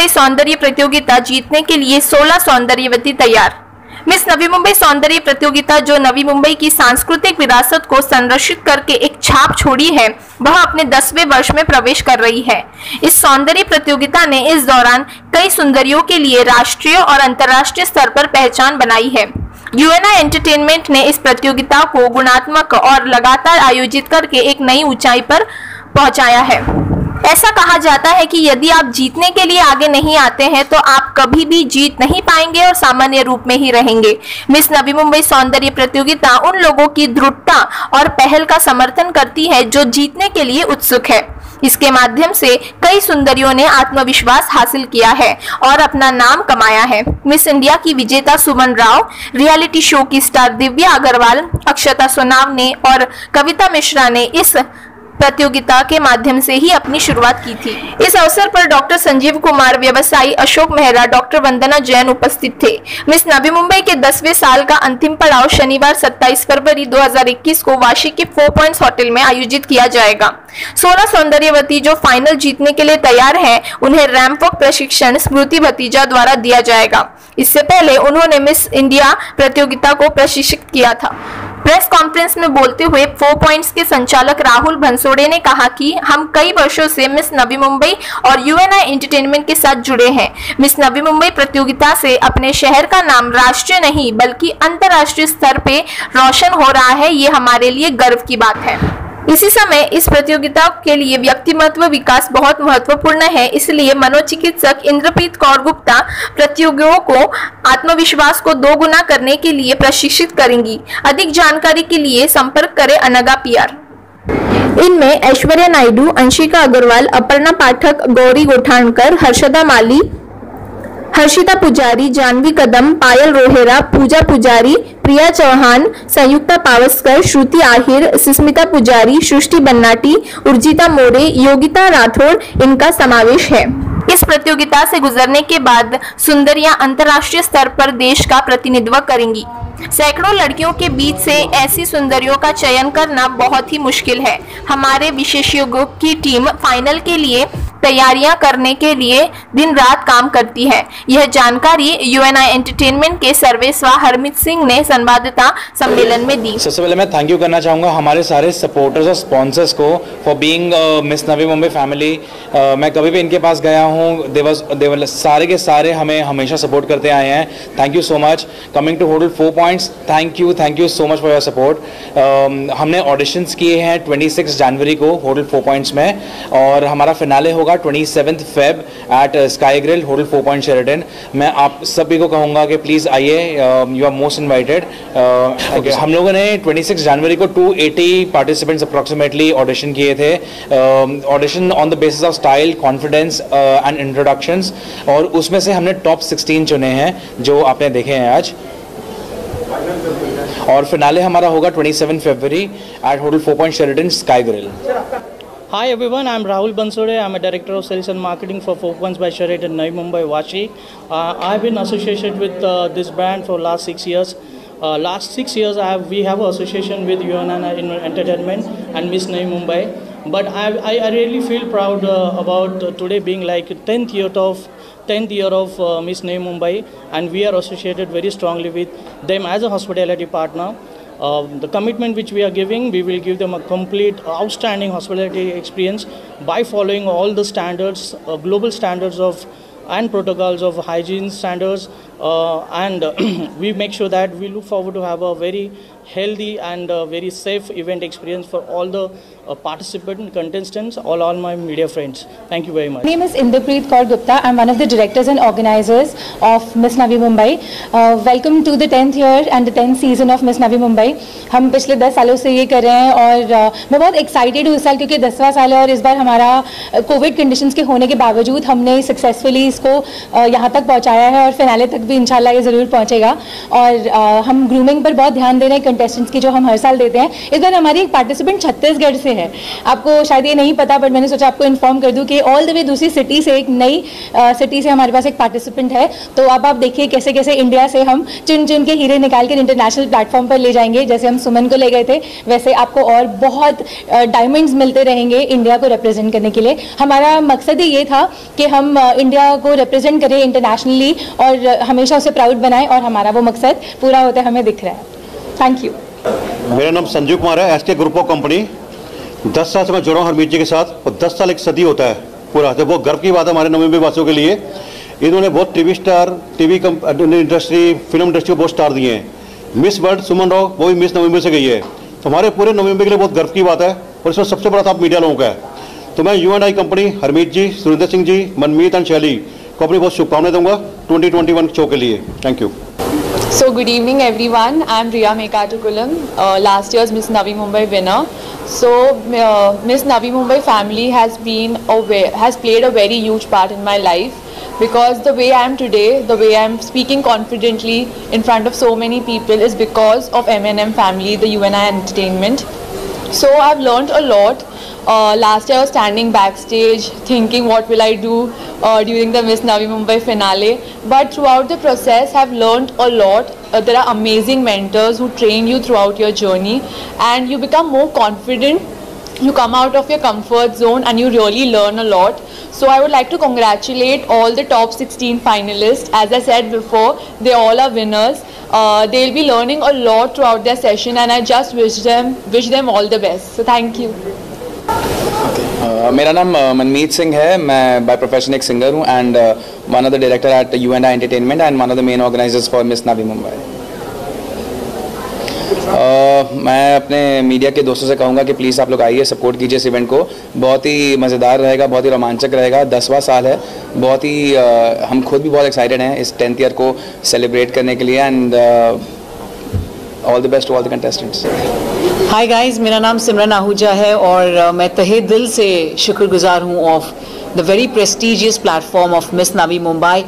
मुंबई सौंदर्य प्रतियोगिता जीतने के लिए 16 सौंदर्यवती तैयार। मिस नवी मुंबई सौंदर्य प्रतियोगिता जो नवी मुंबई की सांस्कृतिक विरासत को संरक्षित करके एक छाप छोड़ी है, वह अपने 10वें वर्ष में प्रवेश कर रही है। इस सौंदर्य प्रतियोगिता ने इस दौरान कई सुंदरियों के लिए राष्ट्रीय और अंतर्राष्ट्रीय स्तर पर पहचान बनाई है। यूएनआई एंटरटेनमेंट ने इस प्रतियोगिता को गुणात्मक और लगातार आयोजित करके एक नई ऊंचाई पर पहुंचाया है। ऐसा कहा जाता है कि यदि आप जीतने के लिए आगे नहीं आते हैं तो आप कभी भी जीत नहीं पाएंगे और सामान्य रूप में ही रहेंगे। मिस नवी मुंबई सौंदर्य प्रतियोगिता उन लोगों की दृढ़ता और पहल का समर्थन करती है जो जीतने के लिए उत्सुक है। इसके माध्यम से कई सुंदरियों ने आत्मविश्वास हासिल किया है और अपना नाम कमाया है। मिस इंडिया की विजेता सुमन राव, रियलिटी शो की स्टार दिव्या अग्रवाल, अक्षता सोनावने और कविता मिश्रा ने इस प्रतियोगिता के माध्यम से ही अपनी शुरुआत की थी। इस अवसर पर डॉक्टर संजीव कुमार, व्यवसायी अशोक मेहरा, डॉक्टर वंदना जैन उपस्थित थे। मिस नवी मुंबई के 10वें साल का अंतिम पड़ाव शनिवार 27 फरवरी 2021 को वाशी के 4 पॉइंट्स होटल में आयोजित किया जाएगा। 16 सौंदर्यवती जो फाइनल जीतने के लिए तैयार हैं, उन्हें रैंप वॉक प्रशिक्षण स्मृति भतीजा द्वारा दिया जाएगा। इससे पहले उन्होंने मिस इंडिया प्रतियोगिता को प्रशिक्षित किया था। प्रेस कॉन्फ्रेंस में बोलते हुए 4 पॉइंट्स के संचालक राहुल भंसोड़े ने कहा कि हम कई वर्षों से मिस नवी मुंबई और यूएनआई एंटरटेनमेंट के साथ जुड़े हैं। मिस नवी मुंबई प्रतियोगिता से अपने शहर का नाम राष्ट्रीय नहीं बल्कि अंतर्राष्ट्रीय स्तर पे रोशन हो रहा है, ये हमारे लिए गर्व की बात है। इसी समय इस प्रतियोगिता के लिए व्यक्तिमत्व विकास बहुत महत्वपूर्ण है, इसलिए मनोचिकित्सक इंद्रप्रीत कौर गुप्ता प्रतियोगियों को आत्मविश्वास को 2 गुना करने के लिए प्रशिक्षित करेंगी। अधिक जानकारी के लिए संपर्क करें अनगा पीआर। इनमें ऐश्वर्या नायडू, अंशिका अग्रवाल, अपर्णा पाठक, गौरी गोठाणकर, हर्षदा माली, हर्षिता पुजारी, जानवी कदम, पायल रोहेरा, पूजा पुजारी, प्रिया चौहान, संयुक्ता पावस्कर, श्रुति आहिर, सुस्मिता पुजारी, सृष्टि बन्नाटी, उर्जिता मोरे, योगिता राठौड़ इनका समावेश है। इस प्रतियोगिता से गुजरने के बाद सुंदरियां अंतर्राष्ट्रीय स्तर पर देश का प्रतिनिधित्व करेंगी। सैकड़ों लड़कियों के बीच से ऐसी सुंदरियों का चयन करना बहुत ही मुश्किल है। हमारे विशेषज्ञों की टीम फाइनल के लिए तैयारियां करने के लिए दिन रात काम करती है। यह जानकारी यूएनआई एंटरटेनमेंट के सर्वेसवा हरमित सिंह ने संवाददाता सम्मेलन में दी। सबसे पहले मैं थैंक यू करना चाहूँगा हमारे सारे सपोर्टर्स और स्पॉन्सर्स को for being miss Navi Mumbai family. मैं कभी भी इनके पास गया हूँ, देवर सारे के सारे हमें हमेशा सपोर्ट करते आए हैं। Thank you so much. Coming to hotel 4 points, thank you so much for your support. हमने ऑडिशंस किए हैं 26 जनवरी को होटल 4 पॉइंट्स में और हमारा फिनाले होगा 27 Feb at Sky Grill hotel 4 point Sheraton. मैं आप सभी को कहूँगा कि प्लीज़ आइए, यू आर मोस्ट इन्वाइटेड। हम लोगों ने 26 जनवरी को 280 पार्टिसिपेंट्स अप्रॉक्सीमेटली ऑडिशन किए थे। Audition on the basis of style, confidence and introductions, और उसमें से हमने टॉप 16 चुने हैं जो आपने देखे हैं आज। और फिनाले हमारा होगा 27 फरवरी at hotel 4 point Sheraton sky grill. Hi everyone, I'm Rahul Bansode. I'm a Director of Sales and Marketing for 4 Points by Sheraton Navi Mumbai, Vashi. I've been associated with this brand for last 6 years. Last 6 years we have an association with UNN Entertainment and Miss Navi Mumbai. But I really feel proud about today being like 10th year of Miss Navi Mumbai, and we are associated very strongly with them as a hospitality partner. The commitment which we are giving, we will give them a complete outstanding hospitality experience by following all the standards, global standards of and protocols of hygiene standards, and we make sure that we look forward to have a very healthy and very safe event experience for all the participant contestants, all my media friends. Thank you very much. My name is Indrapreet Kaur Gupta. I'm one of the directors and organizers of Miss Navi Mumbai. Welcome to the 10th year and the 10th season of Miss Navi Mumbai. हम पिछले 10 सालों से ये कर रहे हैं और मैं बहुत एक्साइटेड हूँ इस साल, क्योंकि 10वां साल है और इस बार हमारा कोविड कंडीशंस के होने के बावजूद हमने सक्सेसफुली इसको यहाँ तक पहुँचाया है और फिनाले तक भी इंशाल्लाह ये ज़रूर पहुँचेगा। और हम ग्रूमिंग पर बहुत ध्यान दे रहे हैं कंटेस्टेंट्स की जो हम हर साल देते हैं, इस बार हमारी एक पार्टिसिपेंट छत्तीसगढ़ से है। आपको शायद ये नहीं पता, बट मैंने सोचा आपको इन्फॉर्म कर दूं कि ऑल द वे दूसरी सिटी से, एक नई सिटी से हमारे पास एक पार्टिसिपेंट है। तो अब आप देखिए कैसे कैसे इंडिया से हम चुन चुन के हीरे निकाल कर इंटरनेशनल प्लेटफॉर्म पर ले जाएंगे। जैसे हम सुमन को ले गए थे, वैसे आपको और बहुत डायमंड्स मिलते रहेंगे इंडिया को रिप्रेजेंट करने के लिए। हमारा मकसद ही ये था कि हम इंडिया को रिप्रेजेंट करें इंटरनेशनली और हमेशा उसे प्राउड बनाएं, और हमारा वो मकसद पूरा होता है, हमें दिख रहा है। Thank you. मेरा नाम संजीव कुमार है, एसके ग्रुप ऑफ कंपनी। 10 साल से मैं जुड़ा हूँ हरमीत जी के साथ, और 10 साल एक सदी होता है पूरा। तो बहुत गर्व की बात है हमारे नवी मुंबई वासियों के लिए। इन्होंने बहुत TV star, TV industry, film industry को बहुत स्टार दिए हैं। मिस वर्ल्ड सुमन राव वो भी मिस नवी मुंबई से गई है, तो हमारे पूरे नवी मुंबई के लिए बहुत गर्व की बात है। और इसमें सबसे बड़ा था मीडिया लोगों का है। तो मैं U&I company, Harmeet ji, Surendra Singh ji, Manmeet and Shaily को अपनी बहुत शुभकामनाएं दूंगा 2021 शो के लिए। Thank you. So good evening everyone, I am Riya Mekatukulam, last year's Miss Navi Mumbai winner. So Miss Navi Mumbai family has played a very huge part in my life, because the way I am today, the way I am speaking confidently in front of so many people is because of M&M family, the UNI Entertainment. So I have learnt a lot. Last year I was standing backstage thinking what will I do during the Miss Navi Mumbai finale, but throughout the process I have learnt a lot. There are amazing mentors who train you throughout your journey, and you become more confident. You come out of your comfort zone and you really learn a lot. So I would like to congratulate all the top 16 finalists. As I said before, they all are winners. They'll be learning a lot throughout their session, and I just wish them all the best. So thank you. मेरा नाम मनमीत सिंह है, मैं by profession एक singer हूँ and one of the director at U&I entertainment and one of the main organisers for miss Navi Mumbai. मैं अपने media के दोस्तों से कहूँगा कि प्लीज़ आप लोग आइए, सपोर्ट कीजिए इस इवेंट को। बहुत ही मज़ेदार रहेगा, बहुत ही रोमांचक रहेगा। 10वां साल है, बहुत ही हम खुद भी बहुत एक्साइटेड हैं इस 10th ईयर को सेलिब्रेट करने के लिए। And all the best to all the contestants. Hi guys, मेरा नाम सिमरन आहूजा है और मैं तहे दिल से शुक्रगुजार हूँ of the very prestigious platform of miss Navi Mumbai.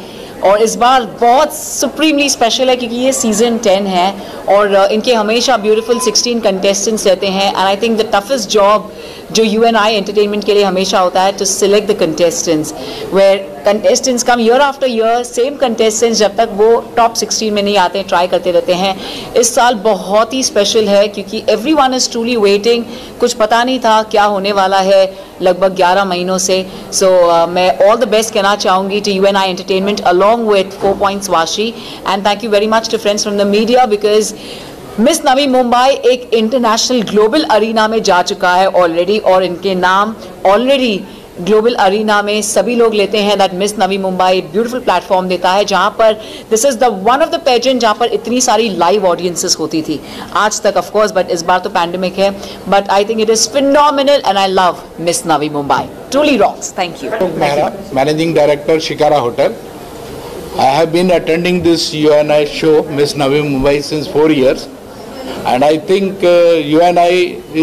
और इस बार बहुत सुप्रीमली स्पेशल है क्योंकि ये सीज़न 10 है और इनके हमेशा ब्यूटीफुल 16 कंटेस्टेंट्स रहते हैं। And I think the toughest job जो UNI एंटरटेनमेंट के लिए हमेशा होता है to select the contestants, where contestants come year after year, same contestants जब तक वो टॉप 16 में नहीं आते हैं, ट्राई करते रहते हैं। इस साल बहुत ही स्पेशल है क्योंकि एवरीवन इज़ ट्रूली वेटिंग। कुछ पता नहीं था क्या होने वाला है लगभग 11 महीनों से। सो मैं ऑल द बेस्ट कहना चाहूँगी to UNI entertainment along with 4 Points Vashi, and thank you very much to friends from the media, because miss Navi Mumbai एक इंटरनेशनल ग्लोबल अरीना में जा चुका है ऑलरेडी, और इनके नाम ऑलरेडी ग्लोबल अरीना में सभी लोग लेते हैं। That Miss Navi Mumbai beautiful platform देता है जहां पर this is the one of the pageant जहां पर इतनी सारी लाइव ऑडियंसेस होती थी आज तक, ऑफ कोर्स, बट इस बार तो पैंडेमिक है। But I think it is phenomenal and I love miss Navi Mumbai, truly rocks. Thank you. Managing director shikara hotel. I have been attending this UNI show Miss Navi Mumbai since 4 years. And I think UNI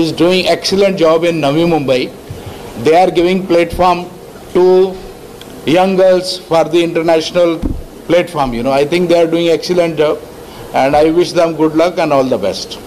is doing excellent job in Navi Mumbai. They are giving platform to young girls for the international platform. I think they are doing excellent job, and I wish them good luck and all the best.